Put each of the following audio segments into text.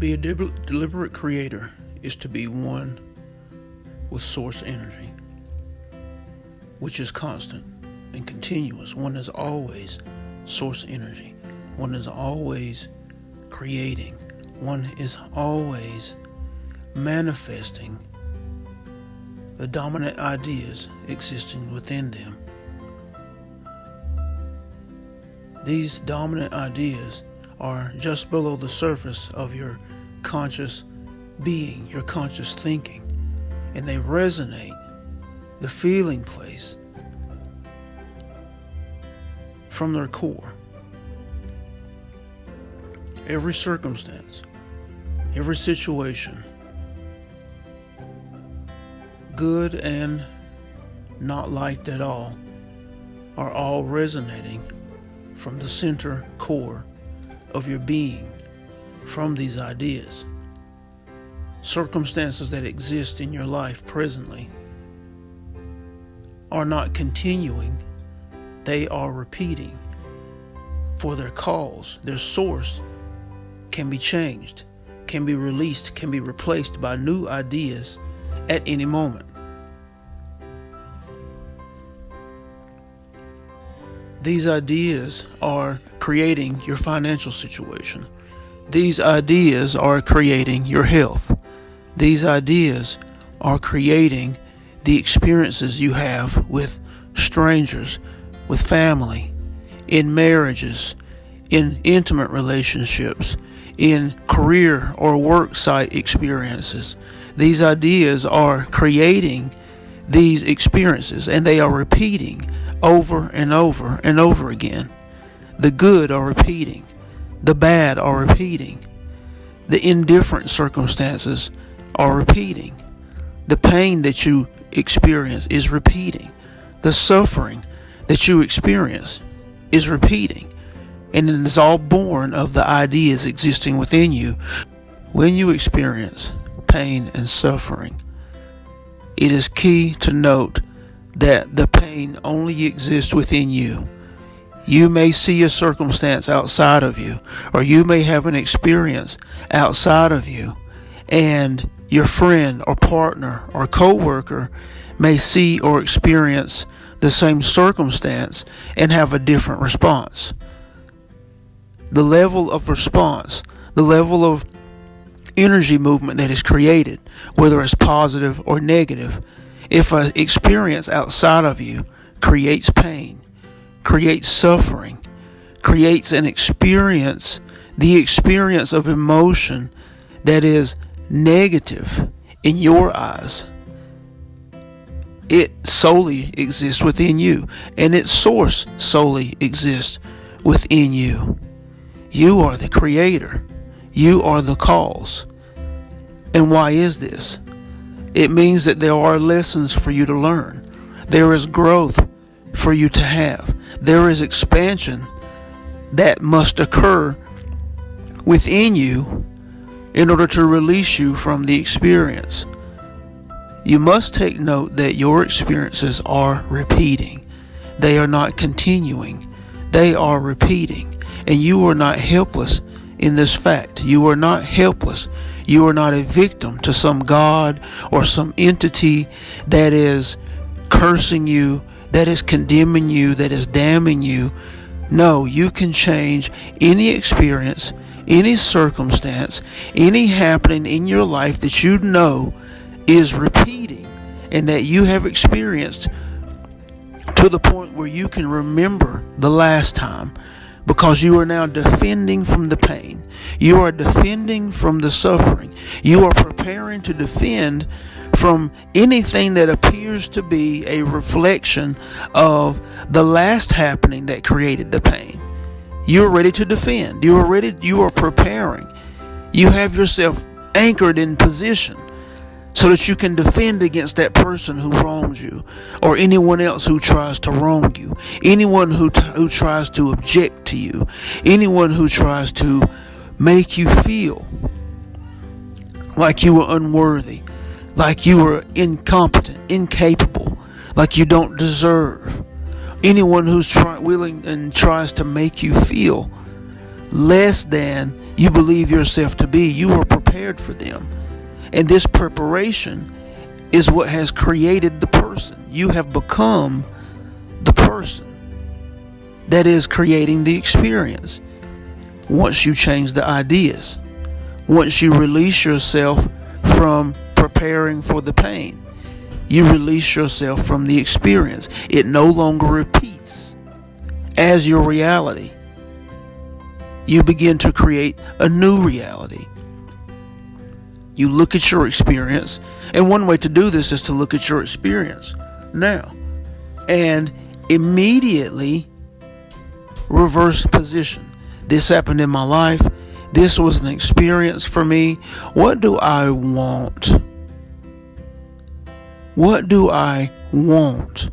be a deliberate creator is to be one with source energy, which is constant and continuous. One is always source energy. One is always creating. One is always manifesting the dominant ideas existing within them. These dominant ideas are just below the surface of your conscious being, your conscious thinking, and they resonate the feeling place from their core. Every circumstance, every situation, good and not liked at all, are all resonating from the center core of your being, from these ideas. Circumstances that exist in your life presently are not continuing, they are repeating. For their cause, their source can be changed, can be released, can be replaced by new ideas at any moment. These ideas are creating your financial situation. These ideas are creating your health. These ideas are creating the experiences you have with strangers, with family, in marriages, in intimate relationships, in career or work site experiences. These ideas are creating these experiences, and they are repeating over and over and over again. The good are repeating. The bad are repeating. The indifferent circumstances are repeating. The pain that you experience is repeating. The suffering that you experience is repeating. And it is all born of the ideas existing within you. When you experience pain and suffering, it is key to note that the pain only exists within you. You may see a circumstance outside of you, or you may have an experience outside of you, and your friend or partner or co-worker may see or experience the same circumstance and have a different response. The level of response, the level of energy movement that is created, whether it's positive or negative, if an experience outside of you creates pain, creates suffering, creates an experience, the experience of emotion that is negative in your eyes, it solely exists within you, and its source solely exists within you. You are the creator. You are the cause. And why is this? It means that there are lessons for you to learn. There is growth for you to have. There is expansion that must occur within you in order to release you from the experience. You must take note that your experiences are repeating. They are not continuing. They are repeating. And you are not helpless in this fact. You are not helpless. You are not a victim to some God or some entity that is cursing you, that is condemning you, that is damning you. No, you can change any experience, any circumstance, any happening in your life that you know is repeating and that you have experienced to the point where you can remember the last time, because you are now defending from the pain. You are defending from the suffering. You are preparing to defend from anything that appears to be a reflection of the last happening that created the pain. You are ready to defend. You are preparing. You have yourself anchored in position so that you can defend against that person who wrongs you, or anyone else who tries to wrong you, anyone who tries to object to you, anyone who tries to make you feel like you were unworthy, like you were incompetent, incapable, like you don't deserve. Anyone who's willing and tries to make you feel less than you believe yourself to be, you are prepared for them. And this preparation is what has created the person. You have become the person that is creating the experience. Once you change the ideas, once you release yourself from preparing for the pain, you release yourself from the experience. It no longer repeats as your reality. You begin to create a new reality. You look at your experience, and one way to do this is to look at your experience now and immediately reverse position. This happened in my life. This was an experience for me. What do I want? What do I want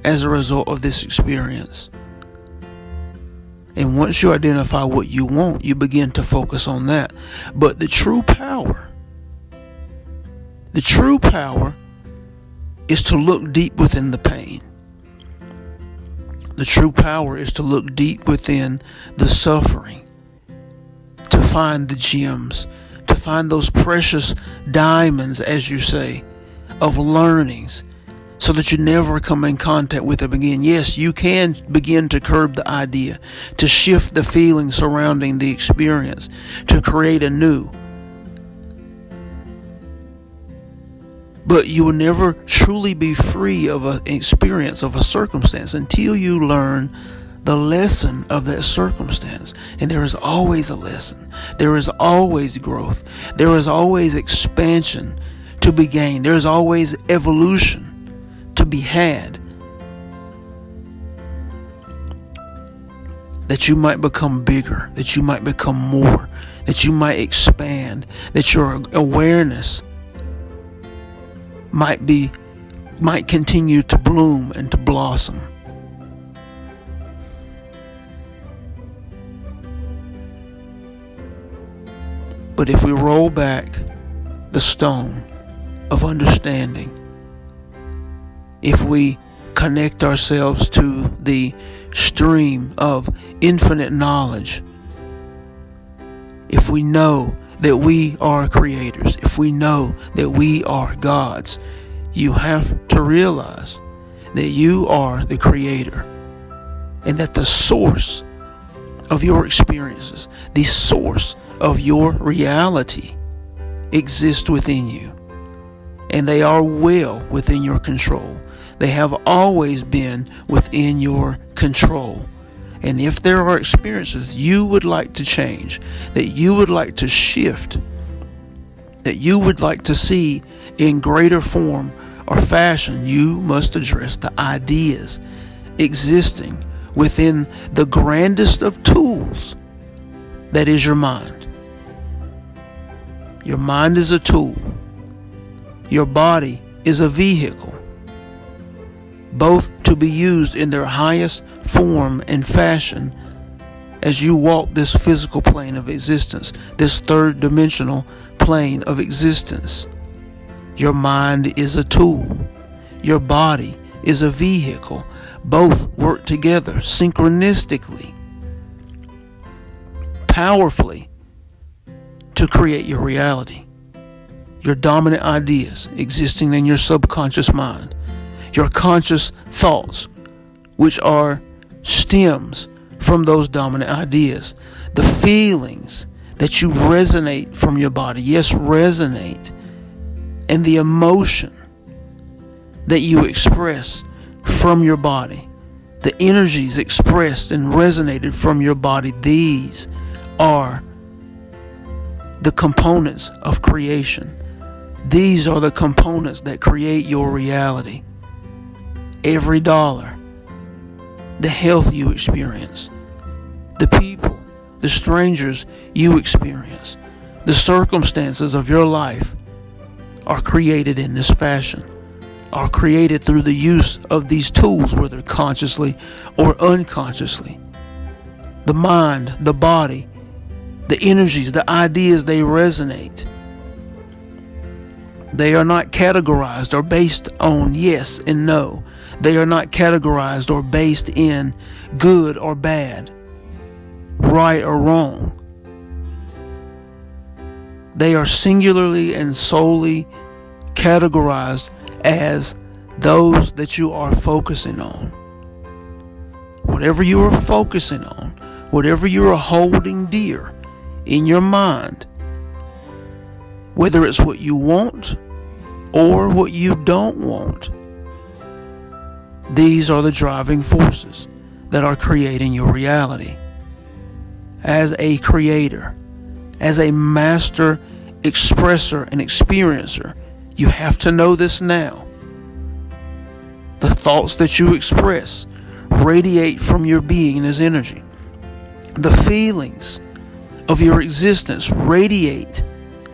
as a result of this experience? And once you identify what you want, you begin to focus on that. But the true power is to look deep within the pain. The true power is to look deep within the suffering, to find the gems, to find those precious diamonds, as you say, of learnings, so that you never come in contact with them again. Yes, you can begin to curb the idea, to shift the feeling surrounding the experience, to create a new. But you will never truly be free of an experience, of a circumstance, until you learn the lesson of that circumstance. And there is always a lesson. There is always growth. There is always expansion to be gained. There is always evolution to be had, that you might become bigger, that you might become more, that you might expand, that your awareness might continue to bloom and to blossom. But if we roll back the stone of understanding, if we connect ourselves to the stream of infinite knowledge, if we know that we are creators, if we know that we are gods, you have to realize that you are the creator, and that the source of your experiences, the source of your reality, exists within you, and they are well within your control. They have always been within your control. And if there are experiences you would like to change, that you would like to shift, that you would like to see in greater form or fashion, you must address the ideas existing within the grandest of tools, that is your mind. Your mind is a tool. Your body is a vehicle, both to be used in their highest form and fashion as you walk this physical plane of existence, this third dimensional plane of existence. Your mind is a tool. Your body is a vehicle. Both work together synchronistically, powerfully, to create your reality. Your dominant ideas existing in your subconscious mind, your conscious thoughts, which are stems from those dominant ideas, the feelings that you resonate from your body, yes, resonate, and the emotion that you express from your body, the energies expressed and resonated from your body, these are the components of creation. These are the components that create your reality. Every dollar, the health you experience, the people, the strangers you experience, the circumstances of your life are created in this fashion, are created through the use of these tools, whether consciously or unconsciously. The mind, the body, the energies, the ideas, they resonate. They are not categorized or based on yes and no. They are not categorized or based in good or bad, right or wrong. They are singularly and solely categorized as those that you are focusing on. Whatever you are focusing on, whatever you are holding dear in your mind, whether it's what you want or what you don't want, these are the driving forces that are creating your reality. As a creator, as a master expresser and experiencer, you have to know this now. The thoughts that you express radiate from your being as energy. The feelings of your existence radiate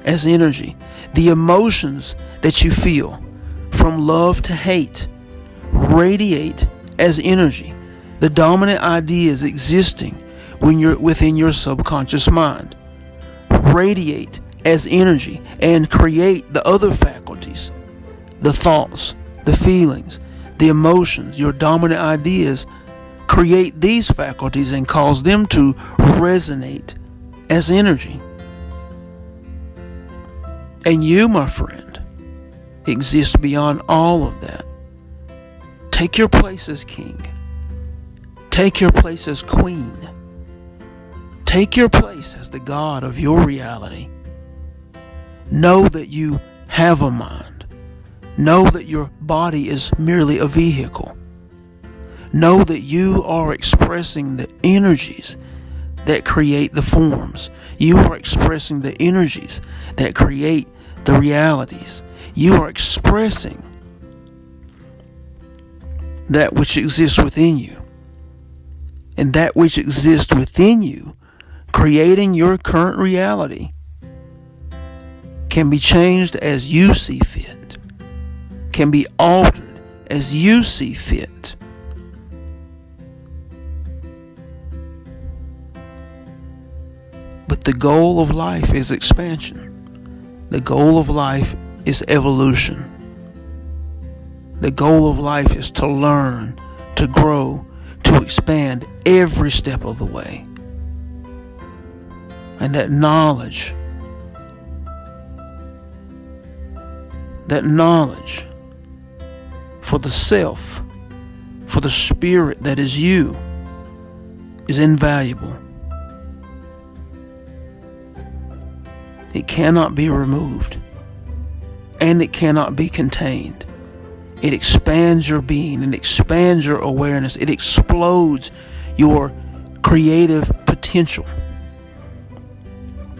as energy. The emotions that you feel, from love to hate, radiate as energy. The dominant ideas existing when you're within your subconscious mind radiate as energy and create the other faculties, the thoughts, the feelings, the emotions. Your dominant ideas create these faculties and cause them to resonate as energy. And you, my friend, exist beyond all of that. Take your place as king. Take your place as queen. Take your place as the God of your reality. Know that you have a mind. Know that your body is merely a vehicle. Know that you are expressing the energies that create the forms. You are expressing the energies that create the realities. You are expressing that which exists within you. And that which exists within you, creating your current reality, can be changed as you see fit, can be altered as you see fit. But the goal of life is expansion. The goal of life is evolution. The goal of life is to learn, to grow, to expand every step of the way. And that knowledge for the self, for the spirit that is you, is invaluable. It cannot be removed, and it cannot be contained. It expands your being, it expands your awareness, it explodes your creative potential.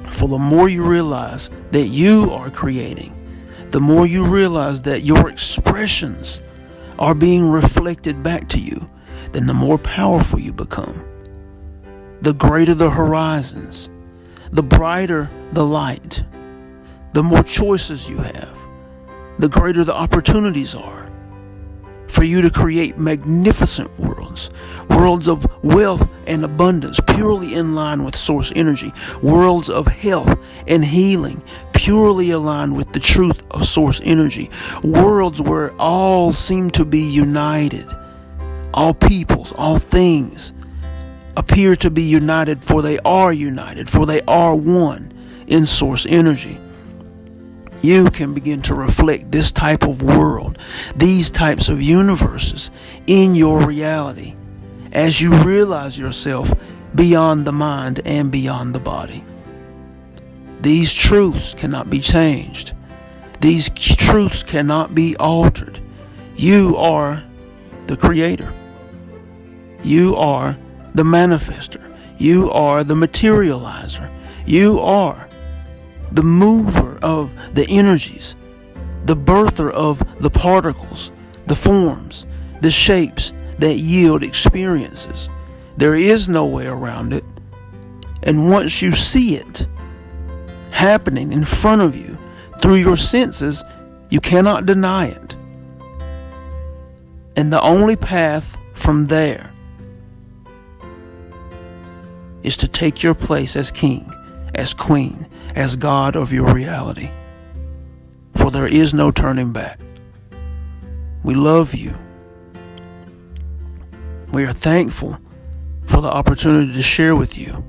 For the more you realize that you are creating, the more you realize that your expressions are being reflected back to you, then the more powerful you become. The greater the horizons, the brighter the light, the more choices you have, the greater the opportunities are for you to create magnificent worlds of wealth and abundance, purely in line with source energy, worlds of health and healing, purely aligned with the truth of source energy, worlds where all seem to be united, all peoples, all things appear to be united, for they are one in source energy. You can begin to reflect this type of world, these types of universes in your reality as you realize yourself beyond the mind and beyond the body. These truths cannot be changed. These truths cannot be altered. You are the creator. You are the manifester. You are the materializer. You are the mover of the energies, the birther of the particles, the forms, the shapes that yield experiences. There is no way around it. And once you see it happening in front of you through your senses, you cannot deny it. And the only path from there is to take your place as king, as queen, as God of your reality. For there is no turning back. We love you. We are thankful for the opportunity to share with you.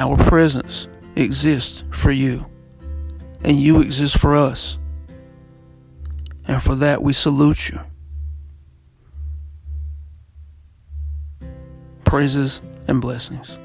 Our presence exists for you, and you exist for us. And for that, we salute you. Praises and blessings.